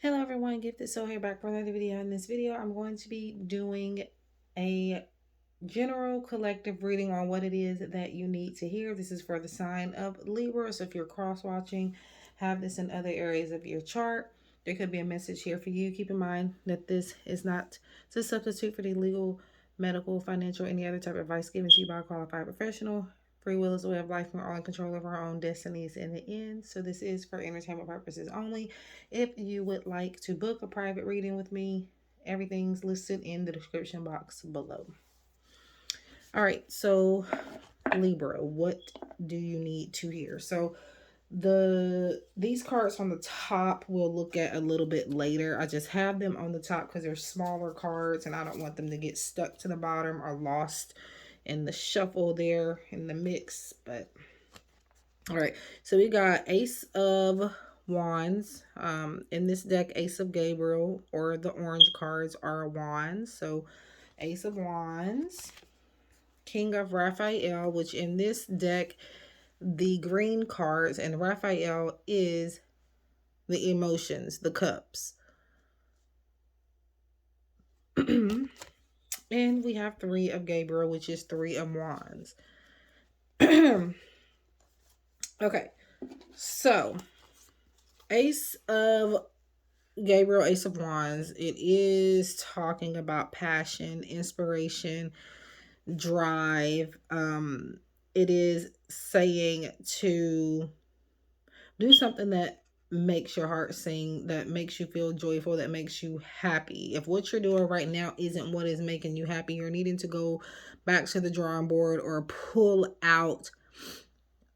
Hello everyone, Gifted Soul here back for another video. In this video, I'm going to be doing a general collective reading on what it is that you need to hear. This is for the sign of Libra. So if you're cross-watching, have this in other areas of your chart, there could be a message here for you. Keep in mind that this is not to substitute for the legal, medical, financial, any other type of advice given to you by a qualified professional. Free will is a way of life. We're all in control of our own destinies in the end. So this is for entertainment purposes only. If you would like to book a private reading with me, everything's listed in the description box below. All right, so Libra, what do you need to hear? So these cards on the top we'll look at a little bit later. I just have them on the top because they're smaller cards and I don't want them to get stuck to the bottom or lost in the shuffle there in the mix. But all right, so we got Ace of Wands. In this deck, Ace of Gabriel or the orange cards are wands. So Ace of Wands, King of Raphael, which in this deck, the green cards, and Raphael is the emotions, the cups. And we have Three of Gabriel, which is Three of Wands. Okay, so Ace of Gabriel, Ace of Wands, it is talking about passion, inspiration, drive. It is saying to do something that makes your heart sing, that makes you feel joyful, that makes you happy. If what you're doing right now isn't what is making you happy, you're needing to go back to the drawing board or pull out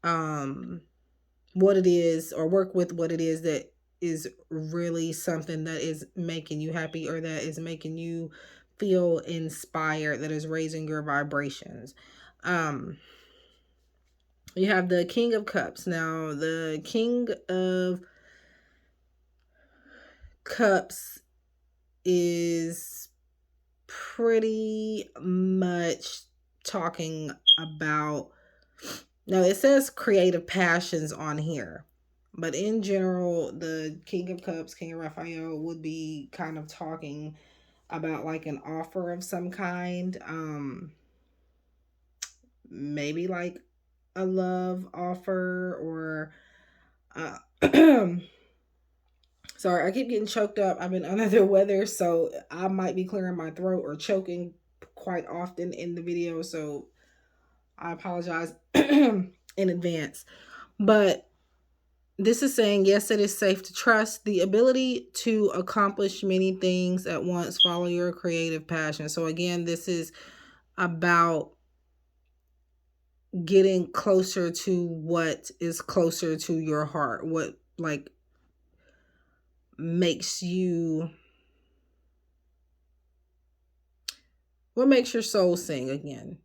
what it is or work with what it is that is really something that is making you happy or that is making you feel inspired, that is raising your vibrations. You have the King of Cups. Now, the King of Cups is pretty much talking about, now it says creative passions on here, but in general, the King of Cups, King of Raphael, would be kind of talking about like an offer of some kind. Maybe like a love offer or sorry, I keep getting choked up. I've been under the weather, so I might be clearing my throat or choking quite often in the video, so I apologize in advance. But this is saying, yes, it is safe to trust the ability to accomplish many things at once. Follow your creative passion. So again, this is about getting closer to what is closer to your heart, what like makes you, what makes your soul sing again.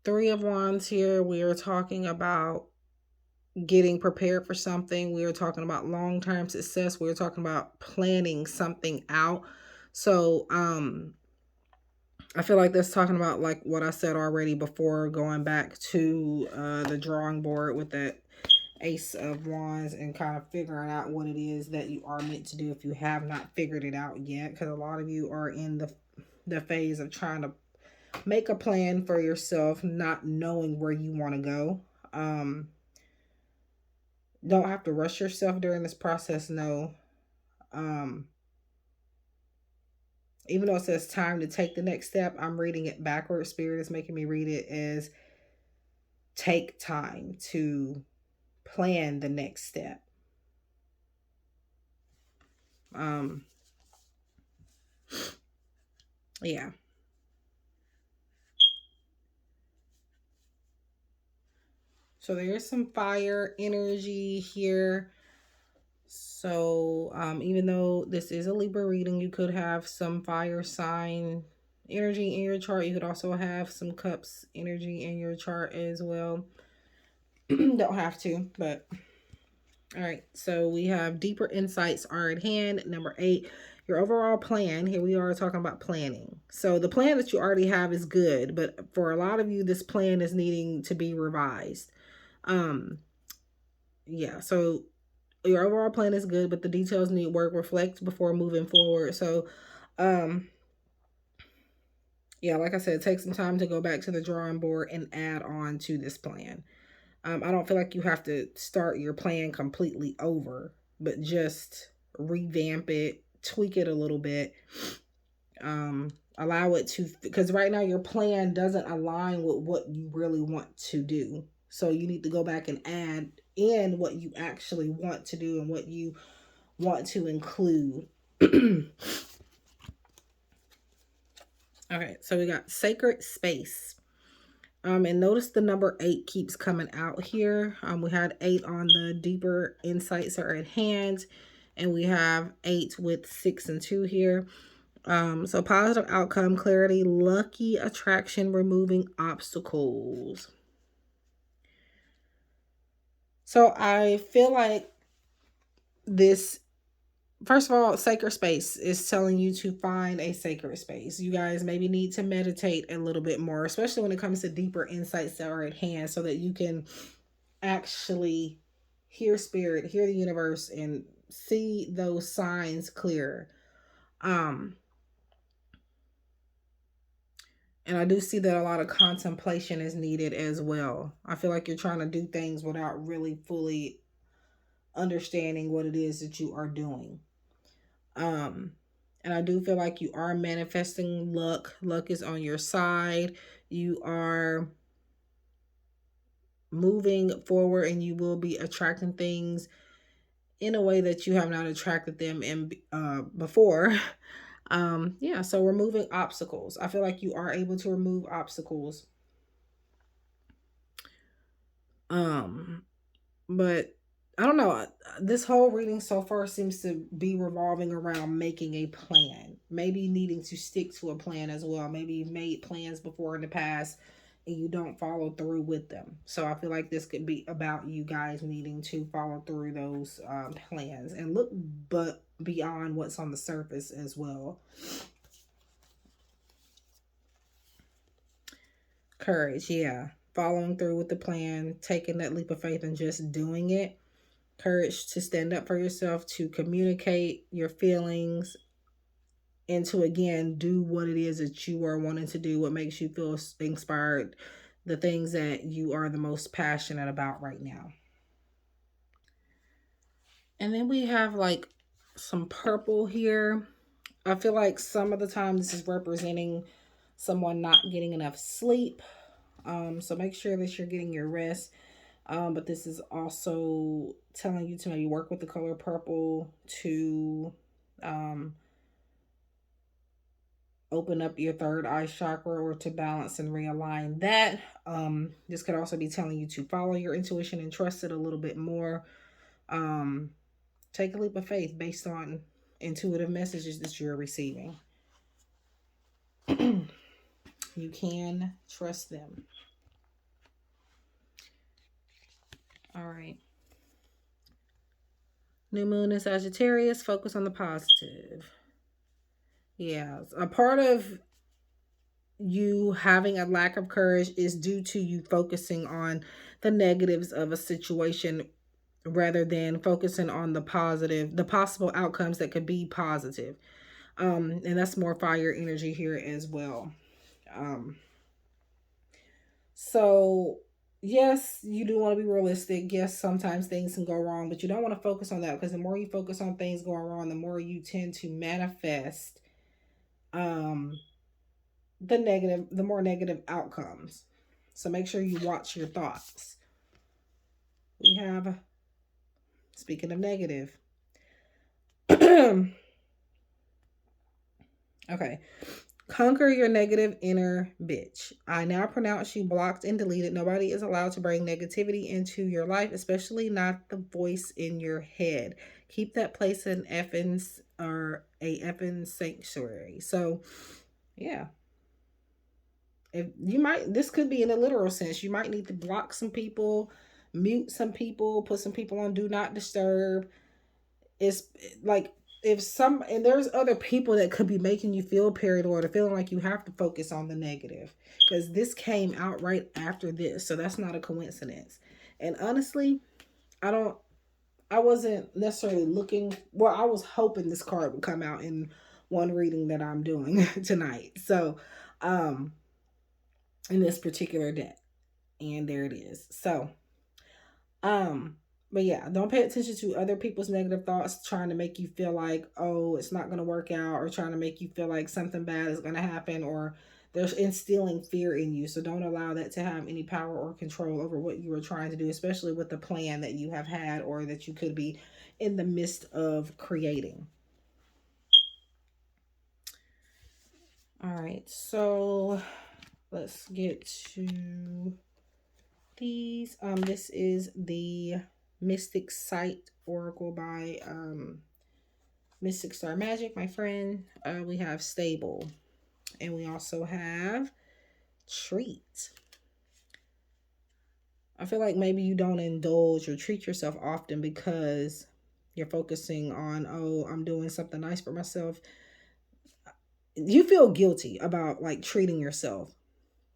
Three of Wands here, we are talking about getting prepared for something. We are talking about long-term success. We're talking about planning something out. So I feel like that's talking about like what I said already before, going back to the drawing board with that Ace of Wands and kind of figuring out what it is that you are meant to do if you have not figured it out yet, because a lot of you are in the phase of trying to make a plan for yourself, not knowing where you want to go. Don't have to rush yourself during this process. No. Even though it says time to take the next step, I'm reading it backwards. Spirit is making me read it as take time to plan the next step. Yeah. So there's some fire energy here. So even though this is a Libra reading, you could have some fire sign energy in your chart. You could also have some cups energy in your chart as well. Don't have to, but all right. So we have deeper insights are at hand. Number 8, your overall plan. Here we are talking about planning. So the plan that you already have is good, but for a lot of you, this plan is needing to be revised. Yeah, so your overall plan is good, but the details need work. Reflect before moving forward. So, um, yeah, like I said, take some time to go back to the drawing board and add on to this plan. I don't feel like you have to start your plan completely over, but just revamp it, tweak it a little bit, allow it to, because right now your plan doesn't align with what you really want to do. So you need to go back and add in what you actually want to do and what you want to include. Okay, so we got sacred space. And notice the number 8 keeps coming out here. We had 8 on the deeper insights are at hand, and we have 8 with 6 and 2 here. So positive outcome, clarity, lucky attraction, removing obstacles. So I feel like this, first of all, sacred space is telling you to find a sacred space. You guys maybe need to meditate a little bit more, especially when it comes to deeper insights that are at hand, so that you can actually hear spirit, hear the universe, and see those signs clearer. Um, and I do see that a lot of contemplation is needed as well. I feel like you're trying to do things without really fully understanding what it is that you are doing. Um, and I do feel like you are manifesting luck. Luck is on your side. You are moving forward and you will be attracting things in a way that you have not attracted them in before. Yeah, so removing obstacles. I feel like you are able to remove obstacles. Um, but I don't know. This whole reading so far seems to be revolving around making a plan. Maybe needing to stick to a plan as well. Maybe you've made plans before in the past and you don't follow through with them. So I feel like this could be about you guys needing to follow through those plans and look but beyond what's on the surface as well. Courage, yeah. Following through with the plan, taking that leap of faith and just doing it. Courage to stand up for yourself, to communicate your feelings, and to again do what it is that you are wanting to do, what makes you feel inspired, the things that you are the most passionate about right now. And then we have like some purple here. I feel like some of the time this is representing someone not getting enough sleep. So make sure that you're getting your rest. But this is also telling you to maybe work with the color purple to um, open up your third eye chakra or to balance and realign that. This could also be telling you to follow your intuition and trust it a little bit more. Um, take a leap of faith based on intuitive messages that you're receiving. You can trust them. All right. New moon in Sagittarius, focus on the positive. Yeah. A part of you having a lack of courage is due to you focusing on the negatives of a situation rather than focusing on the positive, the possible outcomes that could be positive. And that's more fire energy here as well. Um, so yes, you do want to be realistic. Yes, sometimes things can go wrong, but you don't want to focus on that, because the more you focus on things going wrong, the more you tend to manifest um the more negative outcomes. So make sure you watch your thoughts. We have, speaking of negative. Okay. Conquer your negative inner bitch. I now pronounce you blocked and deleted. Nobody is allowed to bring negativity into your life, especially not the voice in your head. Keep that place in effins or a effing sanctuary. So, yeah. If you might, this could be in a literal sense. You might need to block some people, mute some people, put some people on do not disturb. It's like, if some, and there's other people that could be making you feel paranoid or feeling like you have to focus on the negative, because this came out right after this, so that's not a coincidence. And honestly, I don't I wasn't necessarily looking, well, I was hoping this card would come out in one reading that I'm doing tonight. So, um, in this particular deck. And there it is. So, um, but yeah, don't pay attention to other people's negative thoughts trying to make you feel like, oh, it's not going to work out, or trying to make you feel like something bad is going to happen, or they're instilling fear in you. So don't allow that to have any power or control over what you are trying to do, especially with the plan that you have had or that you could be in the midst of creating. All right, so let's get to these. This is the Mystic Sight Oracle by Mystic Star Magic, my friend. We have Stable, and we also have Treat. I feel like maybe you don't indulge or treat yourself often because you're focusing on, oh, I'm doing something nice for myself. You feel guilty about like treating yourself.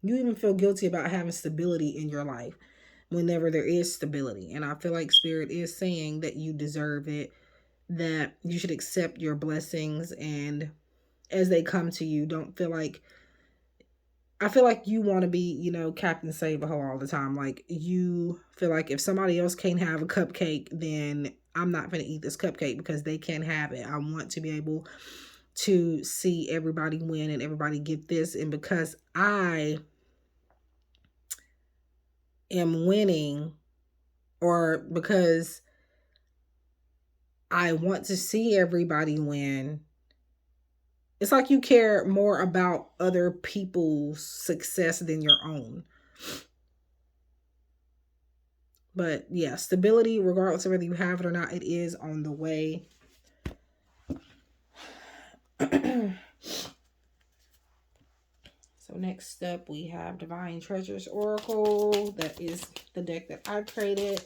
You even feel guilty about having stability in your life whenever there is stability. And I feel like Spirit is saying that you deserve it, that you should accept your blessings, and as they come to you, don't feel like, I feel like you want to be, Captain Save a Ho all the time. Like, you feel like if somebody else can't have a cupcake, then I'm not going to eat this cupcake because they can't have it. I want to be able to see everybody win and everybody get this. And because I am winning, or because I want to see everybody win, it's like you care more about other people's success than your own. But yeah, stability, regardless of whether you have it or not, it is on the way. So next up, we have Divine Treasures Oracle. That is the deck that I created.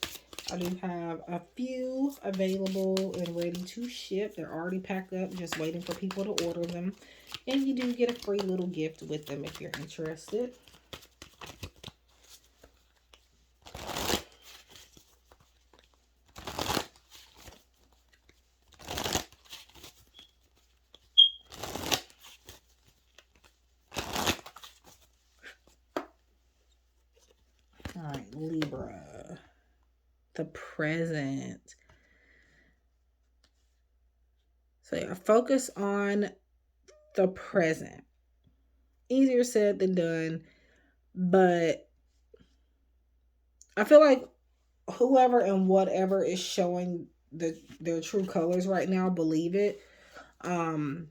I do have a few available and ready to ship. They're already packed up, just waiting for people to order them. And you do get a free little gift with them if you're interested. All right, Libra. The present. So yeah, focus on the present. Easier said than done, but I feel like whoever and whatever is showing their true colors right now, believe it. Um,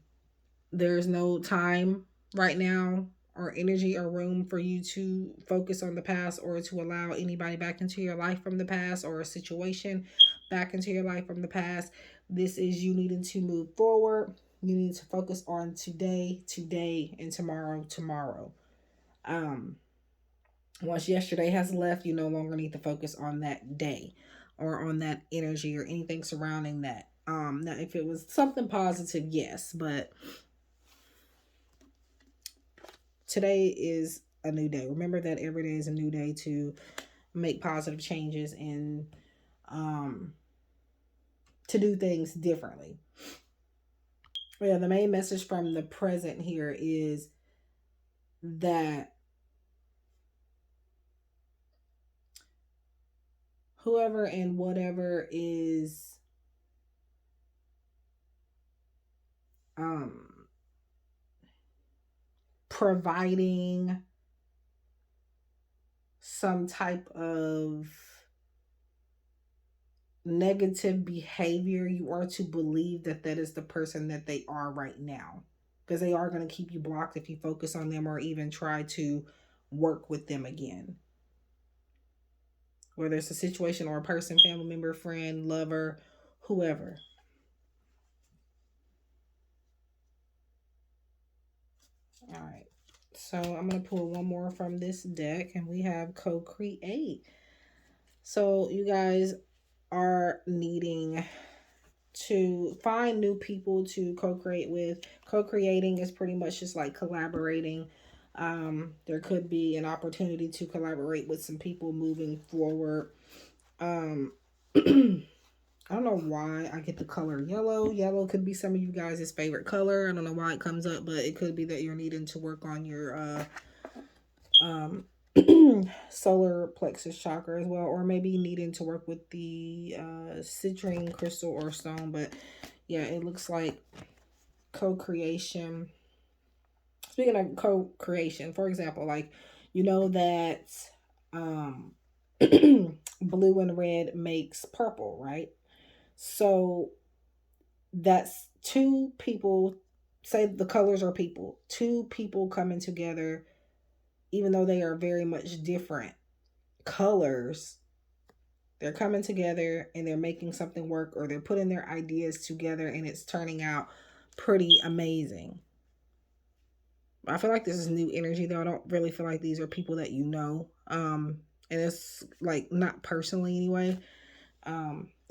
there's no time right now or energy or room for you to focus on the past or to allow anybody back into your life from the past or a situation back into your life from the past. This is you needing to move forward. You need to focus on today, and tomorrow. Um, Once yesterday has left, you no longer need to focus on that day or on that energy or anything surrounding that. Now if it was something positive, yes, but today is a new day. Remember that every day is a new day to make positive changes and to do things differently. Yeah, the main message from the present here is that whoever and whatever is providing some type of negative behavior, you are to believe that that is the person that they are right now, because they are going to keep you blocked if you focus on them or even try to work with them again, whether it's a situation or a person, family member, friend, lover, whoever. All right, so I'm going to pull one more from this deck, and we have co-create. So you guys are needing to find new people to co-create with. Co-creating is pretty much just like collaborating. There could be an opportunity to collaborate with some people moving forward. I don't know why I get the color yellow. Yellow could be some of you guys' favorite color. I don't know why it comes up, but it could be that you're needing to work on your um, solar plexus chakra as well, or maybe needing to work with the citrine crystal or stone. But yeah, it looks like co-creation. Speaking of co-creation, for example, like you know that um, blue and red makes purple, right? So that's two people, say the colors are people, two people coming together, even though they are very much different colors. They're coming together and they're making something work, or they're putting their ideas together and it's turning out pretty amazing. I feel like this is new energy though. I don't really feel like these are people that you know. And it's like not personally anyway.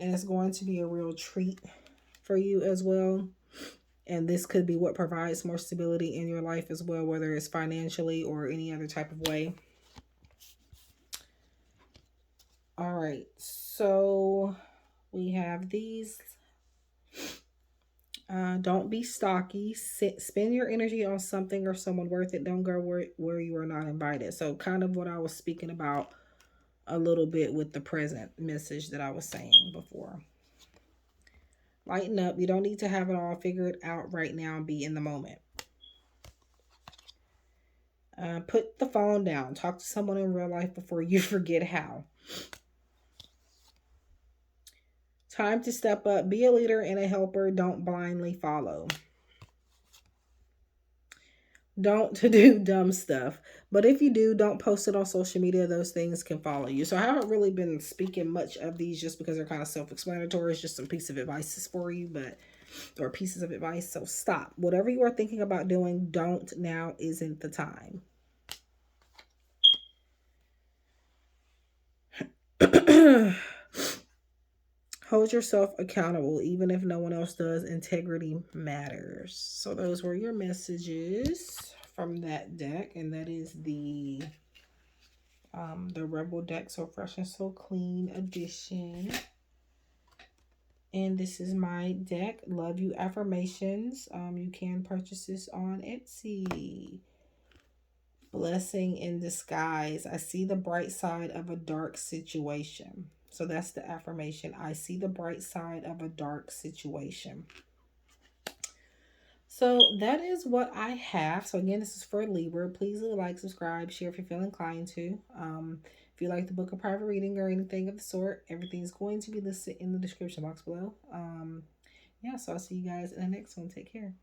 And it's going to be a real treat for you as well. And this could be what provides more stability in your life as well, whether it's financially or any other type of way. All right, so we have these. Don't be stocky. Spend your energy on something or someone worth it. Don't go where you are not invited. So kind of what I was speaking about a little bit with the present message that I was saying before. Lighten up. You don't need to have it all figured out right now and be in the moment. Put the phone down. Talk to someone in real life before you forget how. Time to step up. Be a leader and a helper. Don't blindly follow. Don't do dumb stuff. But if you do, don't post it on social media. Those things can follow you. So I haven't really been speaking much of these just because they're kind of self-explanatory. It's just some piece of advice for you, or pieces of advice. So stop. Whatever you are thinking about doing, don't. Now isn't the time. Hold yourself accountable, even if no one else does. Integrity matters. So those were your messages from that deck, and that is the Rebel deck, So Fresh and So Clean edition. And this is my deck, Love You Affirmations. You can purchase this on Etsy. Blessing in disguise. I see the bright side of a dark situation. So that's the affirmation. I see the bright side of a dark situation. So that is what I have. So again, this is for Libra. Please like, subscribe, share if you feel inclined to. If you like the book of private reading or anything of the sort, everything's going to be listed in the description box below. Yeah, so I'll see you guys in the next one. Take care.